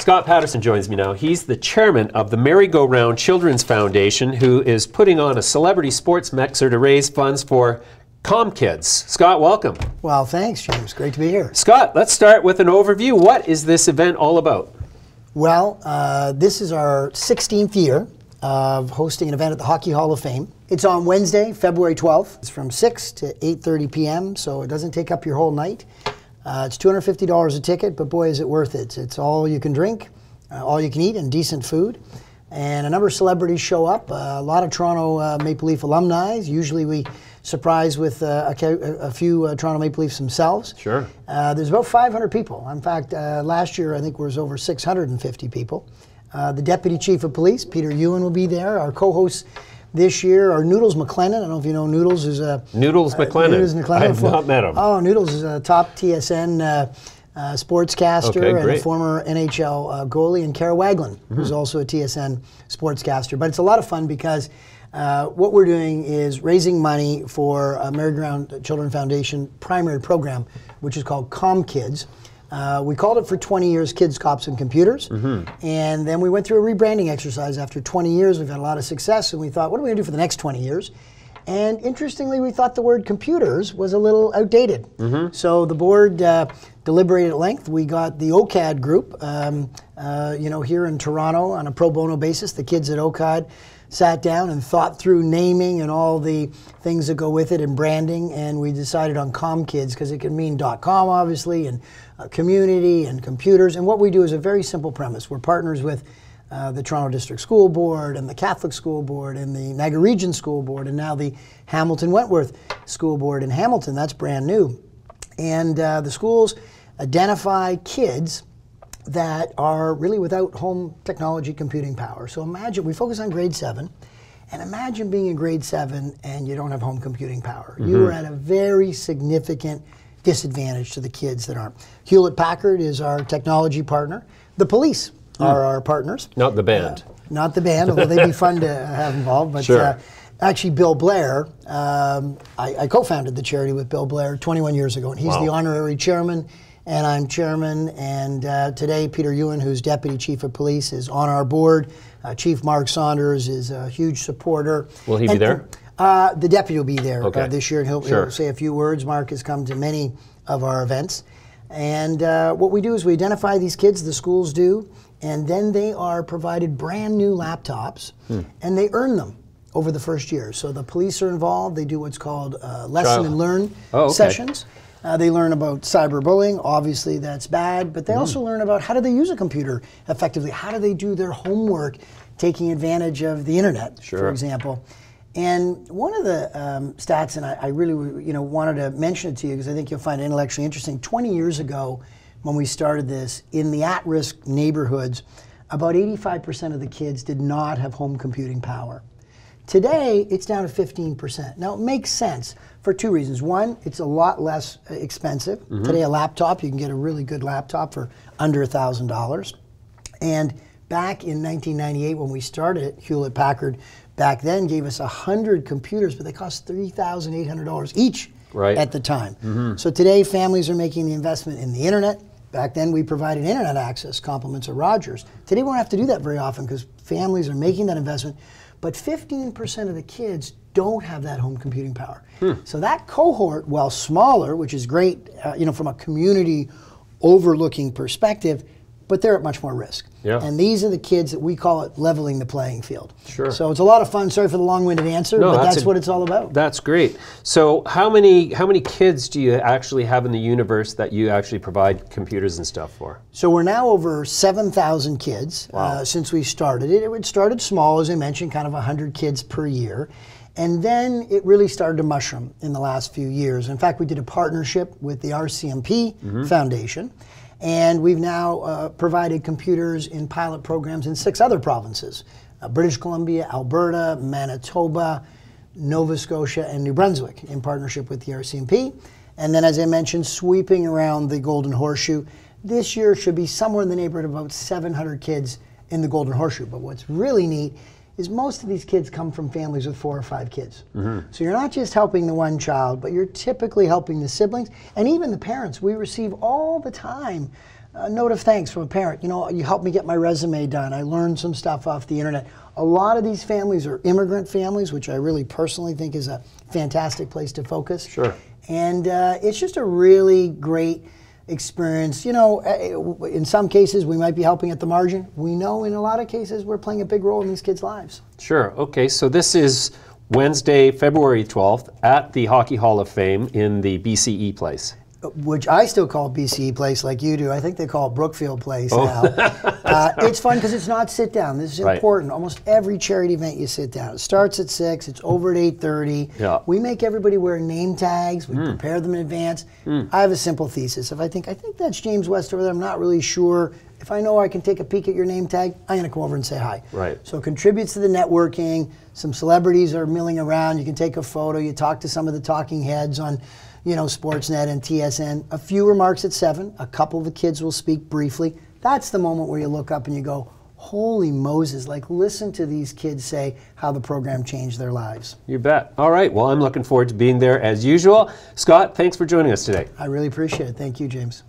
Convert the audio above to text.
Scott Paterson joins me now. He's the chairman of the Merry-Go-Round Children's Foundation, who is putting on a celebrity sports mixer to raise funds for Kids. Scott, welcome. Well, thanks, James. Great to be here. Scott, let's start with an overview. What is this event all about? Well, this is our 16th year of hosting an event at the Hockey Hall of Fame. It's on Wednesday, February 12th. It's from 6 to 8:30 p.m., so it doesn't take up your whole night. It's $250 a ticket, but boy, is it worth it. It's all you can drink, all you can eat, and decent food. And a number of celebrities show up. A lot of Toronto Maple Leaf alumni. Usually we surprise with a few Toronto Maple Leafs themselves. Sure. There's about 500 people. In fact, last year I think there was over 650 people. The Deputy Chief of Police, Peter Ewan, will be there. Our co-hosts this year are Noodles McLennan. I don't know if you know Noodles. Is a Noodles McLennan. Noodles McLennan. I've not met him. Oh, Noodles is a top TSN sportscaster and a former NHL goalie, and Kara Waglin, who's also a TSN sportscaster. But it's a lot of fun because what we're doing is raising money for Merry-Go-Round Children Foundation primary program, which is called Kids. We called it for 20 years Kids, Cops, and Computers. And then we went through a rebranding exercise. After 20 years, we've had a lot of success, and we thought, what are we going to do for the next 20 years? And interestingly, we thought the word computers was a little outdated. So the board deliberated at length. We got the OCAD group, here in Toronto on a pro bono basis. The kids at OCAD sat down and thought through naming and all the things that go with it and branding, and we decided on Kids because it can mean .com, obviously, and community and computers. And what we do is a very simple premise. We're partners with the Toronto District School Board and the Catholic School Board and the Niagara Region School Board and now the Hamilton Wentworth School Board in Hamilton. That's brand new. And the schools identify kids that are really without home technology computing power. So imagine, we focus on grade 7, and imagine being in grade 7 and you don't have home computing power. You are at a very significant disadvantage to the kids that aren't. Hewlett-Packard is our technology partner. The police are our partners. Not the band. Not the band, although they'd be fun to have involved. But sure. Actually, Bill Blair, I co-founded the charity with Bill Blair 21 years ago, and he's the honorary chairman, and I'm chairman. And today, Peter Ewan, who's Deputy Chief of Police, is on our board. Chief Mark Saunders is a huge supporter. Will he be there? The deputy will be there this year, and he'll say a few words. Mark has come to many of our events. And what we do is we identify these kids, the schools do, and then they are provided brand new laptops, and they earn them over the first year. So the police are involved. They do what's called lesson and learn sessions. They learn about cyberbullying. Obviously, that's bad. But they also learn about how do they use a computer effectively? How do they do their homework, taking advantage of the internet, for example. And one of the stats, and I really wanted to mention it to you because I think you'll find it intellectually interesting. 20 years ago, when we started this, in the at-risk neighborhoods, about 85% of the kids did not have home computing power. Today, it's down to 15%. Now, it makes sense for two reasons. One, it's a lot less expensive. Today, a laptop, you can get a really good laptop for under $1,000. And back in 1998, when we started it, Hewlett-Packard back then gave us 100 computers, but they cost $3,800 each at the time. So today, families are making the investment in the internet. Back then, we provided internet access, compliments of Rogers. Today, we don't have to do that very often because families are making that investment. But 15% of the kids don't have that home computing power. So that cohort, while smaller, which is great, from a community overlooking perspective, but they're at much more risk. And these are the kids that we call it leveling the playing field. So it's a lot of fun. Sorry for the long-winded answer, but that's what it's all about. That's great. So how many kids do you actually have in the universe that you actually provide computers and stuff for? So we're now over 7,000 kids since we started it. It started small, as I mentioned, kind of 100 kids per year. And then it really started to mushroom in the last few years. In fact, we did a partnership with the RCMP Foundation. And we've now provided computers in pilot programs in 6 other provinces: British Columbia, Alberta, Manitoba, Nova Scotia, and New Brunswick, in partnership with the RCMP. And then, as I mentioned, sweeping around the Golden Horseshoe. This year should be somewhere in the neighborhood of about 700 kids in the Golden Horseshoe. But what's really neat is most of these kids come from families with 4 or 5 kids. So you're not just helping the one child, but you're typically helping the siblings and even the parents. We receive all the time a note of thanks from a parent. You know, you helped me get my resume done. I learned some stuff off the internet. A lot of these families are immigrant families, which I really personally think is a fantastic place to focus. Sure. And it's just a really great experience. You know, in some cases we might be helping at the margin. We know in a lot of cases we're playing a big role in these kids' lives. Sure. Okay, so this is Wednesday, February 12th at the Hockey Hall of Fame in the BCE place. Which I still call BCE Place like you do. I think they call it Brookfield Place now. It's fun because it's not sit down. This is important. Almost every charity event you sit down. It starts at 6, it's over at 8:30. Yeah. We make everybody wear name tags. We prepare them in advance. I have a simple thesis. If I think that's James West over there, I'm not really sure. If I know I can take a peek at your name tag, I'm going to come over and say hi. Right. So it contributes to the networking. Some celebrities are milling around. You can take a photo. You talk to some of the talking heads on, you know, Sportsnet and TSN. A few remarks at 7. A couple of the kids will speak briefly. That's the moment where you look up and you go, holy Moses, like listen to these kids say how the program changed their lives. You bet. All right, well, I'm looking forward to being there as usual. Scott, thanks for joining us today. I really appreciate it. Thank you, James.